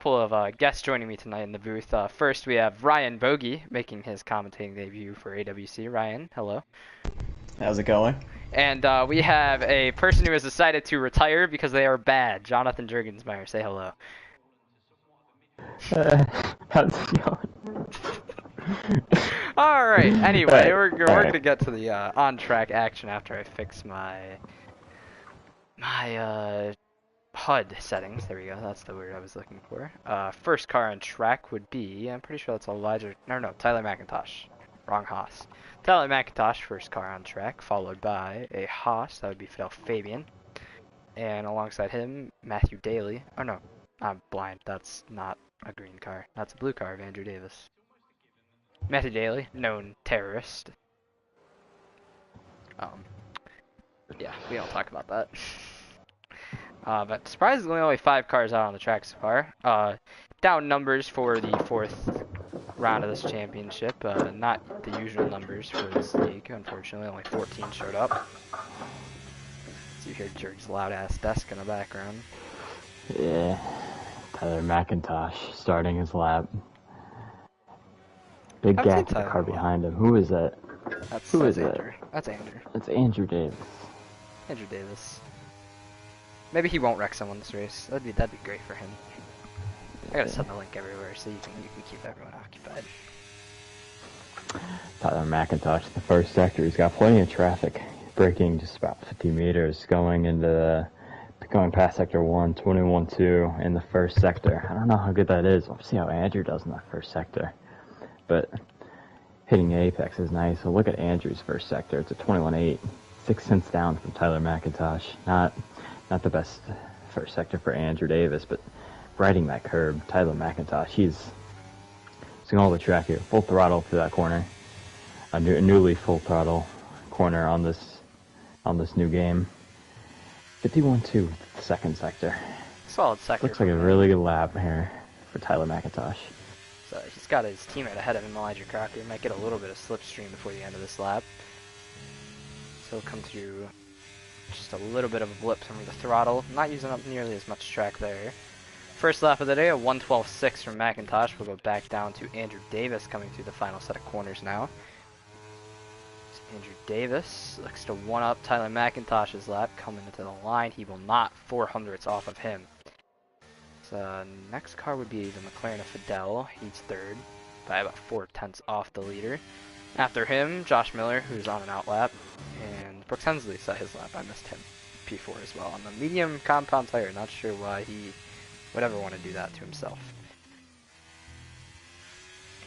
full of guests joining me tonight in the booth. First, we have Ryan Bogey making his commentating debut for AWC. Ryan, hello. How's it going? And we have a person who has decided to retire because they are bad. Jonathan Jurgensmeyer, say hello. How's it going? All right. Anyway, we're Alright. gonna get to the on-track action after I fix my HUD settings. There we go. That's the word I was looking for. First car on track would be, I'm pretty sure that's Elijah. No, Tyler McIntosh. Wrong Haas. Tyler McIntosh, first car on track, followed by a Haas. That would be Phil Fabian. And alongside him, Matthew Daly. Oh no, I'm blind. That's not a green car. That's a blue car of Andrew Davis. Matthew Daly, known terrorist. Yeah, we don't talk about that. But surprisingly, only 5 cars out on the track so far. Down numbers for the 4th round of this championship. Not the usual numbers for this league, unfortunately. Only 14 showed up. So you hear Jerg's loud-ass desk in the background. Yeah, Tyler McIntosh starting his lap. Big gap to the car behind him. Who is that? Who is Andrew? That's Andrew. It's Andrew Davis. Andrew Davis. Maybe he won't wreck someone this race. That'd be great for him. I gotta set the link everywhere so you can keep everyone occupied. Tyler McIntosh, the first sector. He's got plenty of traffic. Braking just about 50 meters, going past sector 1, 21-2 in the first sector. I don't know how good that is. We'll see how Andrew does in that first sector. But hitting the apex is nice. So look at Andrew's first sector. It's a 21-8, 6 tenths down from Tyler McIntosh. Not the best first sector for Andrew Davis, but riding that curb, Tyler McIntosh, he's seeing all the track here. Full throttle through that corner. A newly full throttle corner on this new game. 51-2, the second sector. Solid sector. Looks like a really good lap here for Tyler McIntosh. So he's got his teammate ahead of him, Elijah Crocker. Might get a little bit of slipstream before the end of this lap. So he'll come through just a little bit of a blip from the throttle. Not using up nearly as much track there. First lap of the day, a 1:12.6 from McIntosh. We'll go back down to Andrew Davis coming through the final set of corners now. So Andrew Davis looks to one-up Tyler McIntosh's lap coming into the line. He will not 400ths off of him. So next car would be the McLaren of Fidel. He's third by about 4/10 off the leader. After him, Josh Miller, who's on an out lap, and Brooks Hensley set his lap. I missed him. P4 as well on the medium compound tire. Not sure why he would ever want to do that to himself.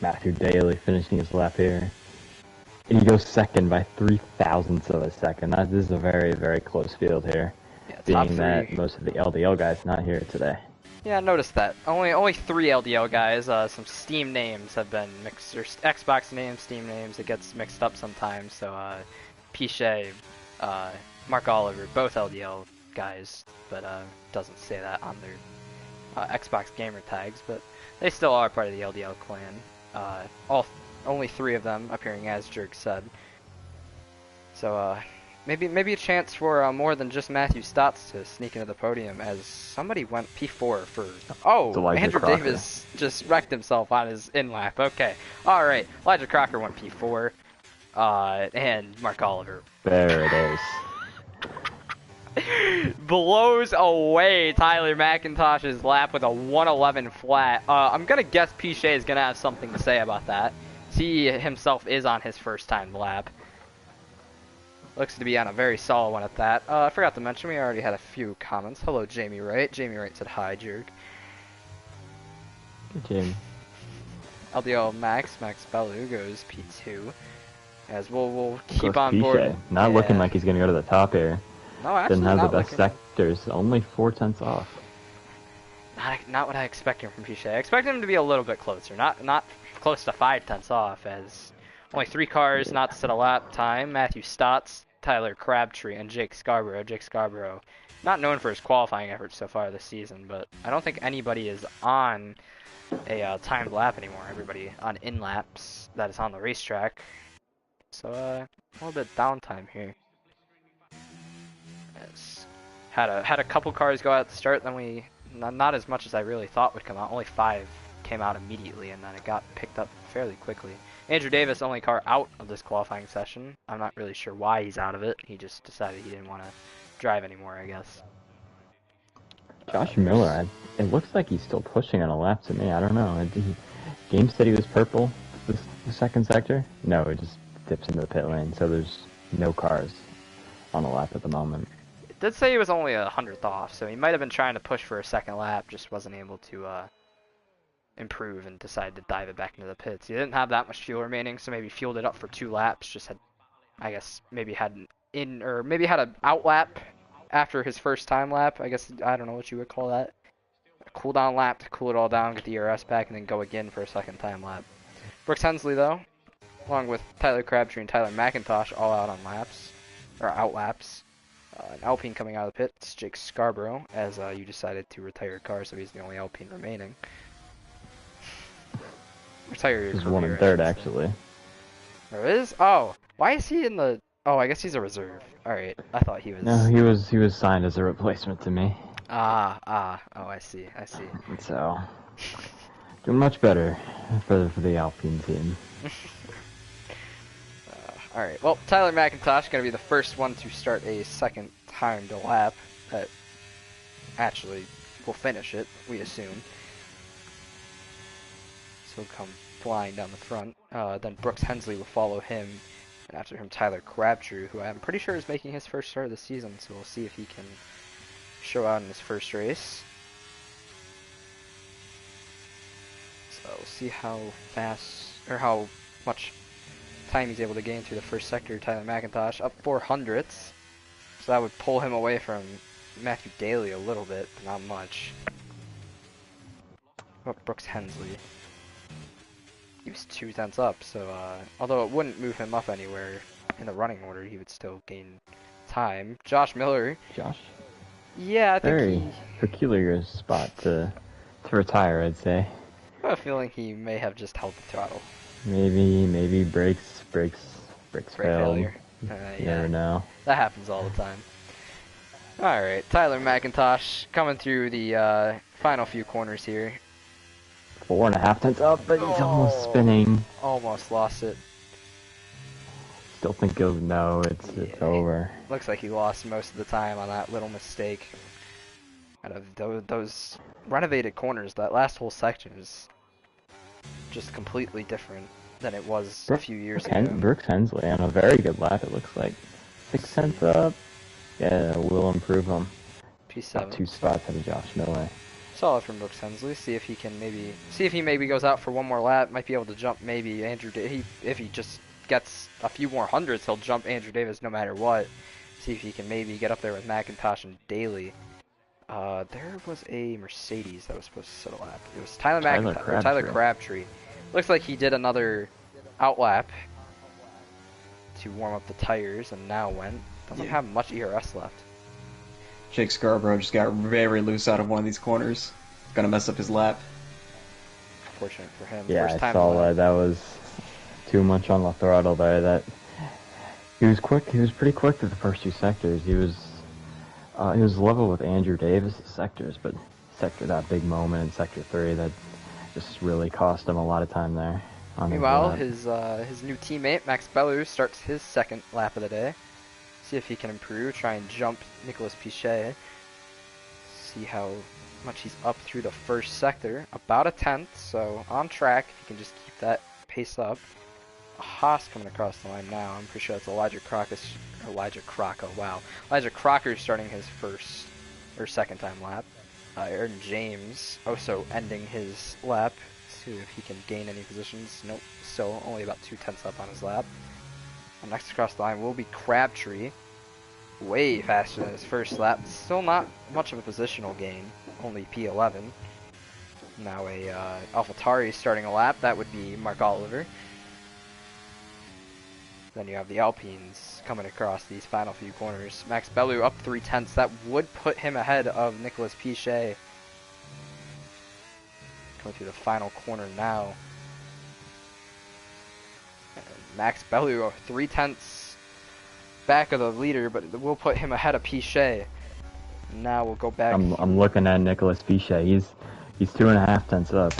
Matthew Daly finishing his lap here. And he goes second by 0.03 of a second. This is a very, very close field here. Yeah, being that most of the LDL guys not here today. Yeah, I noticed that. Only 3 LDL guys. Some Steam names have been mixed, or Xbox names, Steam names. It gets mixed up sometimes. So, Pichet, Mark Oliver, both LDL guys, but doesn't say that on their Xbox gamer tags. But they still are part of the LDL clan. Only 3 of them appearing as Jerk said. So, maybe a chance for more than just Matthew Stotts to sneak into the podium, as somebody went P4 for... Oh, Andrew Davis just wrecked himself on his in-lap. Okay, all right. Elijah Crocker went P4, and Mark Oliver. There it is. Blows away Tyler McIntosh's lap with a 1:11 flat. I'm going to guess Pichet is going to have something to say about that. He himself is on his first time lap. Looks to be on a very solid one at that. I forgot to mention, we already had a few comments. Hello, Jamie Wright. Jamie Wright said, hi, Jerk. Good, Jamie. LDL Max Bellu goes P2. As we'll keep on board. Not looking like he's going to go to the top here. No, actually didn't have the best sectors. Only 4/10 off. Not what I expected from Pichet. I expect him to be a little bit closer. Not close to 5/10 off, as... Only 3 cars not to set a lap time. Matthew Stotts, Tyler Crabtree, and Jake Scarborough. Jake Scarborough, not known for his qualifying efforts so far this season, but I don't think anybody is on a timed lap anymore. Everybody on in-laps that is on the racetrack. So a little bit downtime here. Yes. Had a couple cars go out at the start, then we not as much as I really thought would come out. Only 5 came out immediately, and then it got picked up fairly quickly. Andrew Davis, only car out of this qualifying session. I'm not really sure why he's out of it. He just decided he didn't want to drive anymore, I guess. Josh Miller, it looks like he's still pushing on a lap to me. I don't know. Game said he was purple, the second sector. No, it just dips into the pit lane, so there's no cars on the lap at the moment. It did say he was only 100th off, so he might have been trying to push for a second lap, just wasn't able to improve and decided to dive it back into the pits. He didn't have that much fuel remaining, so maybe fueled it up for 2 laps. Just had, I guess, maybe had an out lap after his first time lap. I guess, I don't know what you would call that. A cool down lap to cool it all down, get the ERS back, and then go again for a second time lap. Brooks Hensley, though, along with Tyler Crabtree and Tyler McIntosh, all out on laps, or out laps. An Alpine coming out of the pits, Jake Scarborough, as you decided to retire your car, so he's the only Alpine remaining. Retire your He's career, 1 and 3rd, actually. There is? Oh, why is he in the... Oh, I guess he's a reserve. Alright, I thought he was... No, he was signed as a replacement to me. Oh, I see. So, doing much better for the Alpine team. Alright, well, Tyler McIntosh going to be the first one to start a second timed lap that actually will finish it, we assume. So he'll come flying down the front. Then Brooks Hensley will follow him, and after him Tyler Crabtree, who I'm pretty sure is making his first start of the season, so we'll see if he can show out in his first race. So we'll see how fast, or how much time he's able to gain through the first sector. Tyler McIntosh up 400ths, so that would pull him away from Matthew Daly a little bit, but not much. Oh, Brooks Hensley. He was 2 tenths up, so although it wouldn't move him up anywhere in the running order, he would still gain time. Josh Miller. Josh? Yeah, I think Very peculiar spot to retire, I'd say. I have a feeling he may have just held the throttle. Maybe brakes Brake failed. failure. You Yeah, never know. that happens all the time. Alright, Tyler McIntosh coming through the final few corners here. 4.5 tenths up, but he's almost spinning. Almost lost it. Still think it's over. Looks like he lost most of the time on that little mistake. Out of those renovated corners, that last whole section is just completely different than it was a few years ago. Brooks Hensley on a very good lap, it looks like. 6 tenths up. Yeah, we'll improve him. P7. Up 2 spots out of Josh Miller. Solid from Brooks Hensley. See if he maybe goes out for one more lap. Might be able to jump maybe Andrew Davis. If he just gets a few more hundreds, he'll jump Andrew Davis no matter what. See if he can maybe get up there with McIntosh and Daly. There was a Mercedes that was supposed to set a lap. It was Tyler Crabtree. Looks like he did another out lap to warm up the tires and now doesn't have much ERS left. Jake Scarborough just got very loose out of one of these corners. Gonna mess up his lap. Fortunate for him. Yeah, First time I saw that. That was too much on the throttle there. He was quick. He was pretty quick through the first 2 sectors. He was level with Andrew Davis' sectors, but that big moment in sector 3 that just really cost him a lot of time there. Meanwhile, his new teammate Max Bellou starts his second lap of the day. See if he can improve, try and jump Nicolas Pichet. See how much he's up through the first sector. About a 10th, so on track if he can just keep that pace up. A Haas coming across the line now. I'm pretty sure that's Elijah Crocker starting his first or second time lap. Aaron James also ending his lap. See if he can gain any positions. Nope, still only about 2 tenths up on his lap. Next across the line will be Crabtree. Way faster than his first lap. Still not much of a positional gain. Only P11. Now a AlphaTauri starting a lap. That would be Mark Oliver. Then you have the Alpines coming across these final few corners. Max Bellou up 3 tenths. That would put him ahead of Nicolas Pichet. Going through the final corner now. Max Bellou 3 tenths back of the leader, but it will put him ahead of Pichet. Now we'll go back. I'm looking at Nicholas Pichet. He's 2.5 tenths up.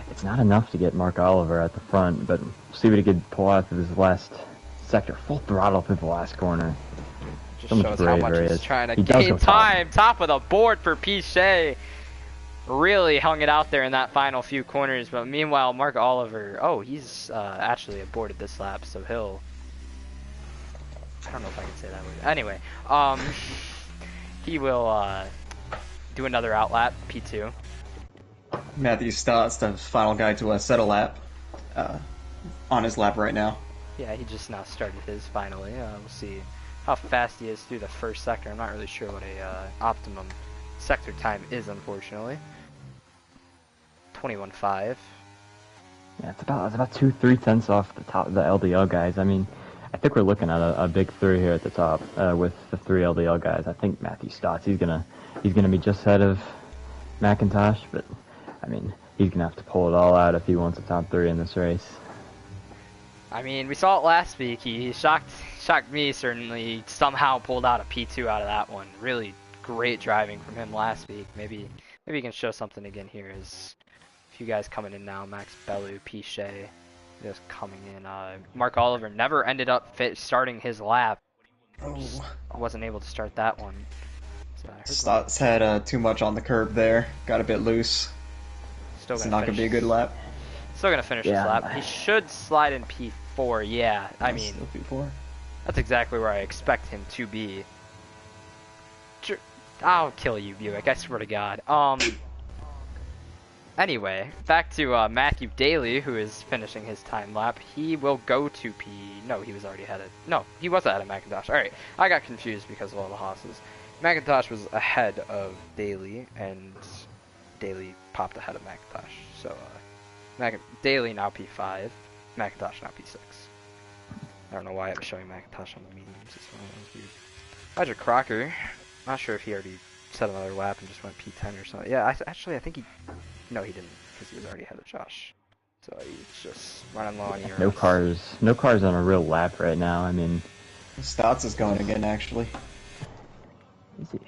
It's not enough to get Mark Oliver at the front, but see what he could pull out through this last sector. Full throttle through the last corner. Just So much shows how much bravery. he's trying to He does gain go top. time. Top of the board for Pichet. Really hung it out there in that final few corners, but meanwhile, Mark Oliver, he's actually aborted this lap, so he'll, I don't know if I can say that word. Anyway, he will do another outlap, P2. Matthew Stott's the final guy to set a lap on his lap right now. Yeah, he just now started his finally. We'll see how fast he is through the first sector. I'm not really sure what a optimum sector time is, unfortunately. 21.5. Yeah, it's about 2-3 tenths off the top of the LDL guys. I mean, I think we're looking at a big three here at the top with the 3 LDL guys. I think Matthew Stotts, he's gonna be just ahead of McIntosh, but I mean, he's gonna have to pull it all out if he wants a top 3 in this race. I mean, we saw it last week. He shocked me, certainly. He somehow pulled out a P2 out of that one. Really great driving from him last week. Maybe he can show something again here. As a few guys coming in now. Max Bellew, Pichet just coming in. Mark Oliver never ended up starting his lap. Just wasn't able to start that one. So Stotts had too much on the curb there. Got a bit loose. Still It's gonna not going to be a good lap. Still gonna finish his lap. He should slide in P4. Yeah, I mean, P4. That's exactly where I expect him to be. I'll kill you, Buick. I swear to God. Anyway, back to Matthew Daly, who is finishing his time lap. He will go to P. No, he was already ahead of. No, he was ahead of McIntosh. All right, I got confused because of all the Haas's. McIntosh was ahead of Daly, and Daly popped ahead of McIntosh. So, Daly now P5, McIntosh now P6. I don't know why I was showing McIntosh on the mediums. It's one of those weird. Roger Crocker. Not sure if he already set another lap and just went P10 or something. Yeah, I think he. No, he didn't, because he was already ahead of Josh. So he's just running low on ERS. No cars on a real lap right now. I mean, Stotts is going again, actually. Is he?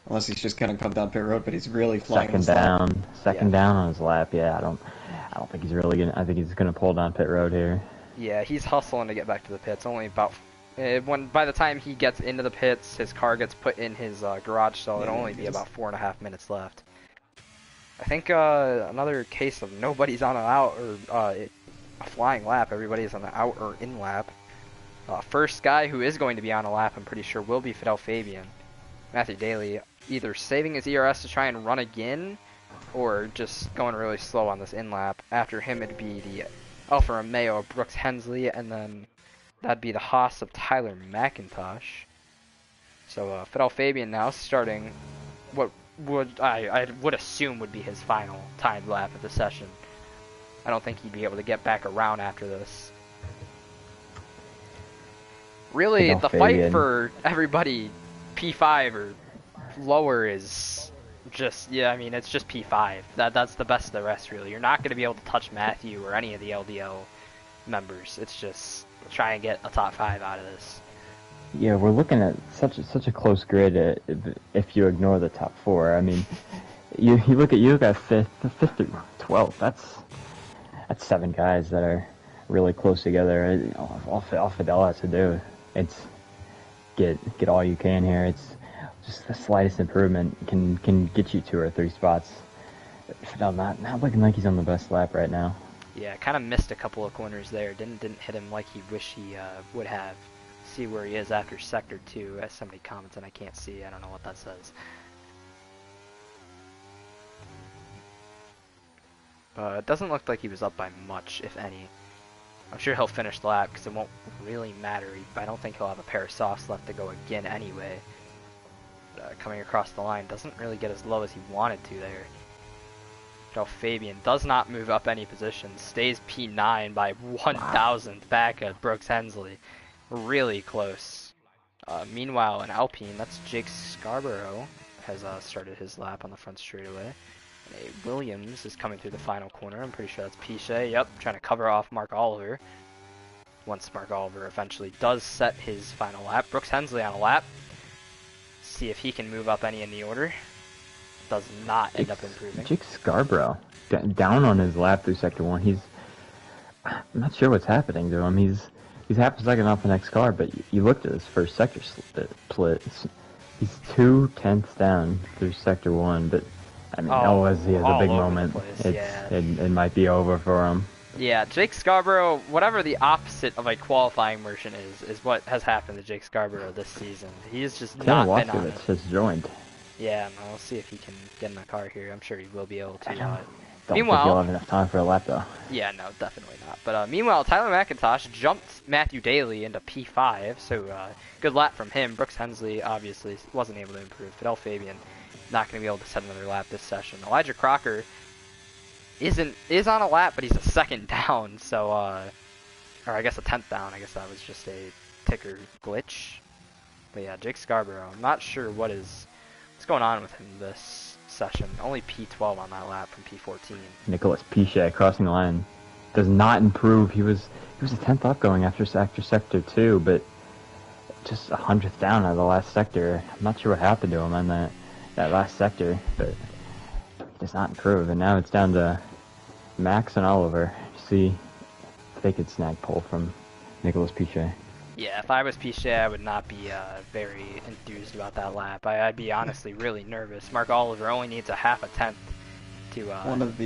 Unless he's just gonna come down pit road, but he's really flying. Second down on his lap. Yeah, I don't think he's really gonna. I think he's gonna pull down pit road here. Yeah, he's hustling to get back to the pits. Only about by the time he gets into the pits, his car gets put in his garage stall. It'll only be about 4.5 minutes left. I think another case of nobody's on an out or a flying lap. Everybody's on an out or in lap. First guy who is going to be on a lap, I'm pretty sure, will be Fidel Fabian. Matthew Daly either saving his ERS to try and run again, or just going really slow on this in lap. After him, it'd be the Alfa Romeo of Brooks Hensley, and then that'd be the Haas of Tyler McIntosh. So Fidel Fabian now starting what I would assume would be his final timed lap of the session. I don't think he'd be able to get back around after this. Really, the fight for everybody P5 or lower is just, I mean, it's just P5. That's the best of the rest, really. You're not going to be able to touch Matthew or any of the LDL members. It's just try and get a top 5 out of this. Yeah, we're looking at such a close grid if you ignore the top 4. I mean, you look at 5th through 12th. That's 7 guys that are really close together. All Fidel has to do, it's get all you can here. It's just the slightest improvement can get you 2 or 3 spots. Fidel not looking like he's on the best lap right now. Yeah, kind of missed a couple of corners there. Didn't hit him like he wished he would have. See where he is after sector 2, as somebody comments and I can't see. I don't know what that says. It doesn't look like he was up by much, if any. I'm sure he'll finish the lap because it won't really matter. I don't think he'll have a pair of softs left to go again anyway. Coming across the line doesn't really get as low as he wanted to there. Fidel Fabian does not move up any position. Stays P9 by 1,000th back at Brooks Hensley. Really close. Meanwhile, in Alpine, that's Jake Scarborough has started his lap on the front straightaway. And a Williams is coming through the final corner. I'm pretty sure that's Pichet. Yep, trying to cover off Mark Oliver. Once Mark Oliver eventually does set his final lap. Brooks Hensley on a lap. See if he can move up any in the order. Does not end up improving. Jake Scarborough, down on his lap through Sector 1. I'm not sure what's happening to him. He's half a second off the next car, but you looked at his first sector split. He's 2/10 down through Sector 1, but I mean, he has a big moment. It might be over for him. Yeah, Jake Scarborough, whatever the opposite of a qualifying merchant is what has happened to Jake Scarborough this season. He's just not been on it. Has joined. Yeah, no, we'll see if he can get in the car here. I'm sure he will be able to. Don't think he'll have enough time for a lap, though. Yeah, no, definitely not. But meanwhile, Tyler McIntosh jumped Matthew Daly into P5, so good lap from him. Brooks Hensley obviously wasn't able to improve. Fidel Fabian not going to be able to set another lap this session. Elijah Crocker is on a lap, but he's a second down, so or I guess a 10th down. I guess that was just a ticker glitch. But yeah, Jake Scarborough, I'm not sure what's going on with him this session. Only P12 on that lap from P14. Nicholas Pichet crossing the line does not improve. He was a 10th up going after Sector 2, but just 100th down out of the last sector. I'm not sure what happened to him on that last sector, but he does not improve. And now it's down to Max and Oliver to see if they could snag pole from Nicholas Pichet. Yeah, if I was Pichet, I would not be very enthused about that lap. I'd be honestly really nervous. Mark Oliver only needs a half a tenth to. One of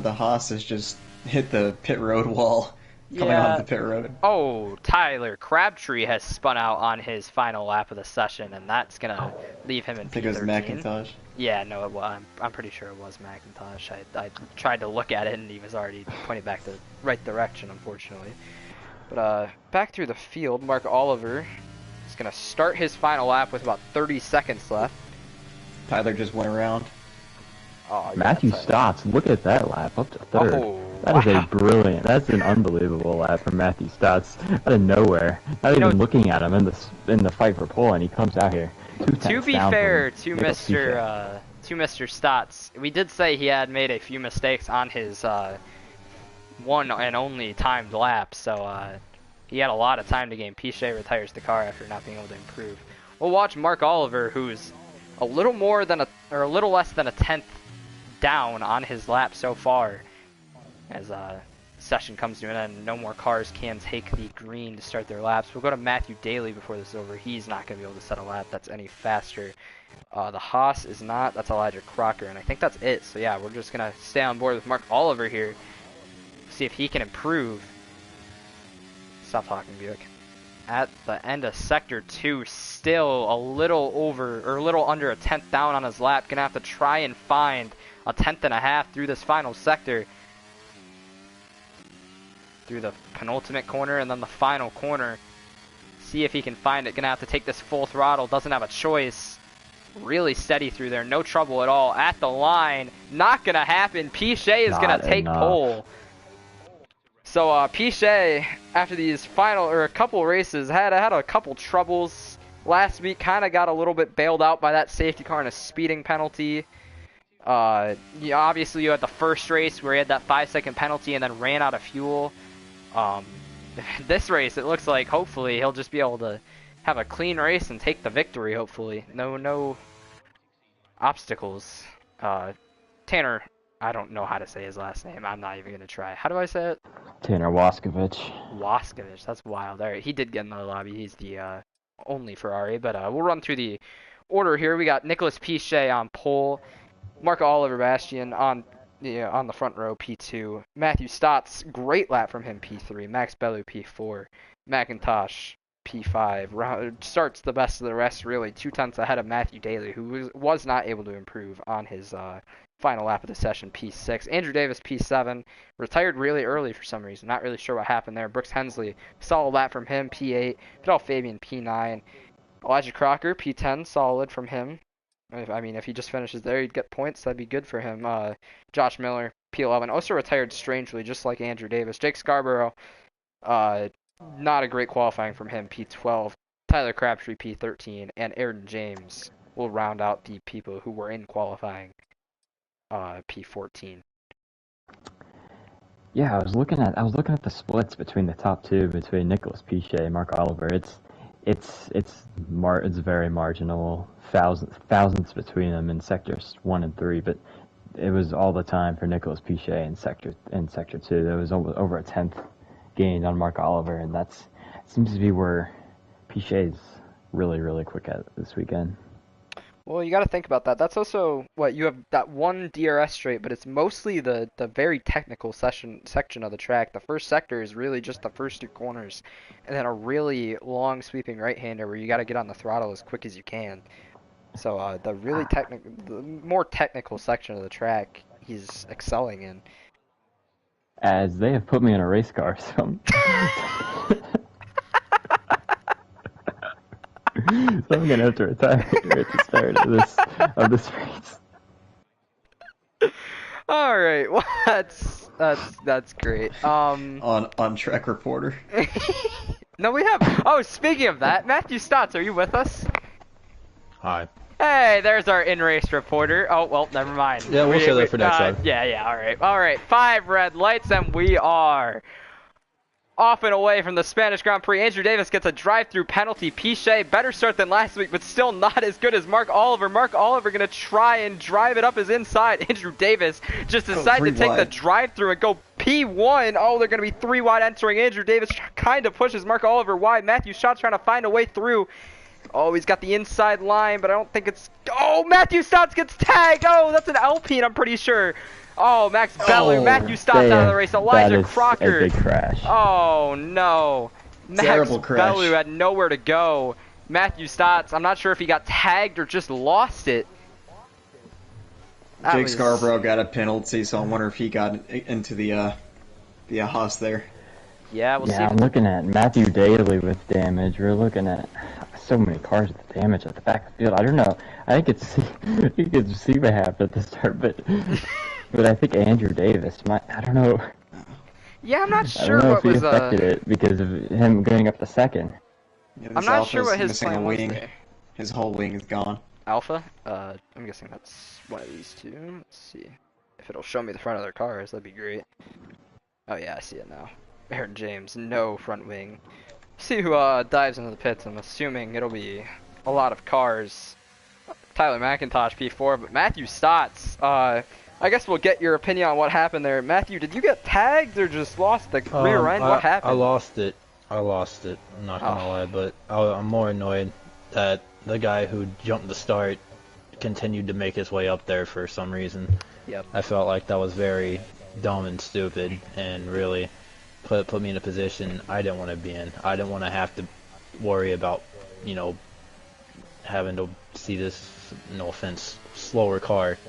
the Haas's just hit the pit road wall coming off the pit road. Oh, Tyler Crabtree has spun out on his final lap of the session, and that's gonna leave him in P13. I think it was McIntosh. Yeah, no, I'm pretty sure it was McIntosh. I tried to look at it, and he was already pointing back the right direction, unfortunately. But back through the field, Mark Oliver is going to start his final lap with about 30 seconds left. Tyler just went around. Oh, yeah, Matthew Stotts, look at that lap, up to third. That is a brilliant, that's an unbelievable lap from Matthew Stotts out of nowhere. Not even looking at him in the fight for pole, and he comes out here. To be fair to Mr. Stotts, we did say he had made a few mistakes on his one and only timed lap, so he had a lot of time to gain. Pichet retires the car after not being able to improve. We'll watch Mark Oliver, who's a little less than a tenth down on his lap so far, as session comes to an end. No more cars can take the green to start their laps. We'll go to Matthew Daly before this is over. He's not going to be able to set a lap that's any faster. The Haas is not. That's Elijah Crocker, and I think that's it. So yeah, we're just going to stay on board with Mark Oliver here. See if he can improve. Stop talking, Buick. At the end of Sector 2, still a little under a tenth down on his lap. Gonna have to try and find a tenth and a half through this final sector. Through the penultimate corner and then the final corner. See if he can find it. Gonna have to take this full throttle. Doesn't have a choice. Really steady through there. No trouble at all. At the line. Not gonna happen. Pichet is gonna take pole. So Pichet, after these a couple races, had a couple troubles last week. Kind of got a little bit bailed out by that safety car and a speeding penalty. Obviously, you had the first race where he had that 5-second penalty and then ran out of fuel. This race, it looks like hopefully he'll just be able to have a clean race and take the victory. Hopefully, no obstacles. Tanner. I don't know how to say his last name. I'm not even going to try. How do I say it? Tanner Waskovich. Waskovich. That's wild. All right, he did get in the lobby. He's the only Ferrari. But we'll run through the order here. We got Nicholas Pichet on pole. Mark Oliver Bastian on the front row, P2. Matthew Stotts, great lap from him, P3. Max Bellew, P4. McIntosh, P5. Starts the best of the rest, really. 2 tenths ahead of Matthew Daly, who was not able to improve on his final lap of the session, P6. Andrew Davis, P7. Retired really early for some reason. Not really sure what happened there. Brooks Hensley, solid lap from him, P8. Fidel Fabian, P9. Elijah Crocker, P10, solid from him. I mean, if he just finishes there, he'd get points. That'd be good for him. Josh Miller, P11. Also retired strangely, just like Andrew Davis. Jake Scarborough, not a great qualifying from him, P12. Tyler Crabtree, P13. And Aaron James will round out the people who were in qualifying. P14. Yeah, I was looking at the splits between the top two, between Nicholas Pichet and Mark Oliver. it's very marginal, thousands between them in sectors 1 and 3, but it was all the time for Nicholas Pichet in sector 2. There was over a tenth gained on Mark Oliver, and that's seems to be where Pichet's really quick at this weekend. Well, you got to think about that. That's also what you have, that one DRS straight, but it's mostly the very technical section of the track. The first sector is really just the first 2 corners, and then a really long sweeping right-hander where you got to get on the throttle as quick as you can. So the more technical section of the track, he's excelling in. As they have put me in a race car, so so I'm gonna have to retire at the start of this race. All right, well that's great. On track reporter. No, we have. Oh, speaking of that, Matthew Stotts, are you with us? Hi. Hey, there's our in-race reporter. Oh, well, never mind. Yeah, we'll show that for next time. Yeah, all right. 5 red lights, and we are off and away from the Spanish Grand Prix. Andrew Davis gets a drive-through penalty. Pichet, better start than last week, but still not as good as Mark Oliver. Mark Oliver going to try and drive it up his inside. Andrew Davis just decided to take the drive-through and go P1. Oh, they're going to be 3 wide entering. Andrew Davis kind of pushes Mark Oliver wide. Matthew Stott's trying to find a way through. Oh, he's got the inside line, but I don't think it's... Oh, Matthew Stotts gets tagged! Oh, that's an Alpine, I'm pretty sure. Oh, Max Bellew, Matthew Stotts out of the race. Elijah Crocker. A big crash. Oh, no. Terrible Max crash. Bellew had nowhere to go. Matthew Stotts, I'm not sure if he got tagged or just lost it. Jake Scarborough got a penalty, so I wonder if he got into the Haas there. Yeah, we'll see. Yeah, I'm looking at Matthew Daly with damage. We're looking at so many cars with damage at the back of the field. I don't know. I think it's see what happened at the start, but I think Andrew Davis might. I don't know. Yeah, I'm not sure I don't know what if he was affected it because of him going up the second. Yeah, I'm not sure what his plan was wing. there. His whole wing is gone. Alpha? I'm guessing that's one of these two. Let's see. If it'll show me the front of their cars, that'd be great. Oh yeah, I see it now. Aaron James, no front wing. See who dives into the pits. I'm assuming it'll be a lot of cars. Tyler McIntosh P4, but Matthew Stotts. I guess we'll get your opinion on what happened there. Matthew, did you get tagged or just lost the rear end? What happened? I lost it. I'm not gonna lie, but I'm more annoyed that the guy who jumped the start continued to make his way up there for some reason. Yep. I felt like that was very dumb and stupid, and really put me in a position I didn't want to be in. I didn't want to have to worry about, having to see this, no offense, slower car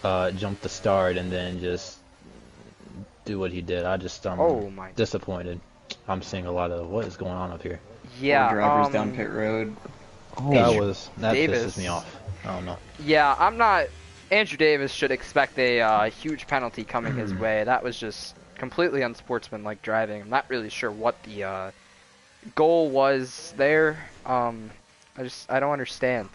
jump the start and then just do what he did. I'm disappointed. I'm seeing a lot of what is going on up here. Yeah. Drivers down pit road. Oh, that pisses me off. I don't know. Yeah, I'm not. Andrew Davis should expect a huge penalty coming his way. That was just completely unsportsmanlike driving. I'm not really sure what the goal was there. I don't understand.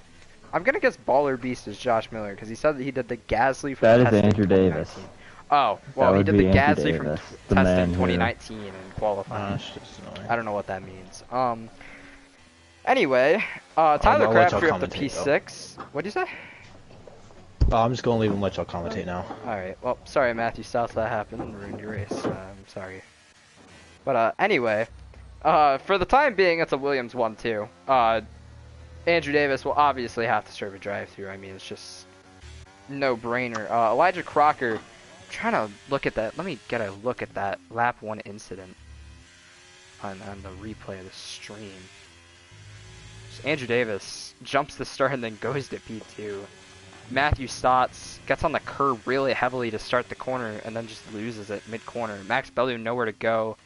I'm gonna guess Baller Beast is Josh Miller because he said that he did the Gasly from That is testing Andrew Davis. Oh, well, he did the Gasly from the testing man 2019 and qualifying. That's just annoying. I don't know what that means. Anyway, Tyler I'll let Crabtree y'all up to commentate, P6. What'd you say? I'm just gonna leave and let y'all commentate now. Alright, well, sorry Matthew Stotts, that happened and ruined your race. I'm sorry. But anyway, for the time being, it's a Williams 1-2. Andrew Davis will obviously have to serve a drive-through. I mean, it's just no-brainer. Elijah Crocker, I'm trying to look at that. Let me get a look at that lap 1 incident on the replay of the stream. So Andrew Davis jumps the start and then goes to P2. Matthew Stotts gets on the curb really heavily to start the corner and then just loses it mid-corner. Max Bellew nowhere to go.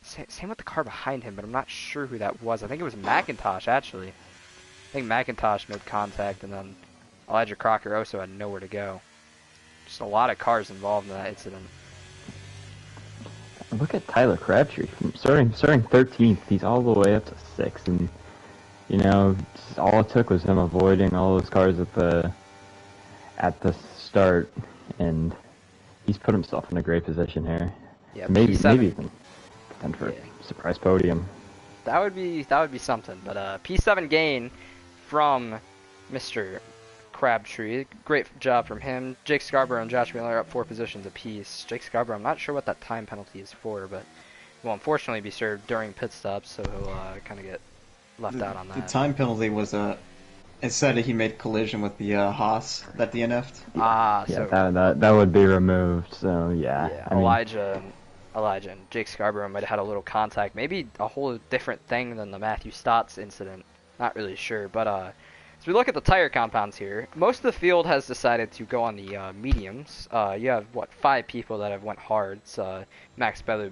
Same with the car behind him, but I'm not sure who that was. I think it was McIntosh, actually. I think McIntosh made contact, and then Elijah Crocker also had nowhere to go. Just a lot of cars involved in that incident. Look at Tyler Crabtree. Starting 13th, he's all the way up to 6th, and just all it took was him avoiding all those cars at the start, and he's put himself in a great position here. Yeah, Maybe P7. even contend for a surprise podium. that would be something. But P7 gain from Mr. Crabtree. Great job from him. Jake Scarborough and Josh Miller up 4 positions apiece. Jake Scarborough, I'm not sure what that time penalty is for, but will unfortunately be served during pit stops, so he'll kind of get left out on that. The time penalty was it said he made collision with the Haas that DNF'd. So that would be removed. So yeah. Elijah and Jake Scarborough might have had a little contact, maybe a whole different thing than the Matthew Stotts incident. Not really sure, but as we look at the tire compounds here, most of the field has decided to go on the mediums. You have 5 people that have went hards. Max Bellew,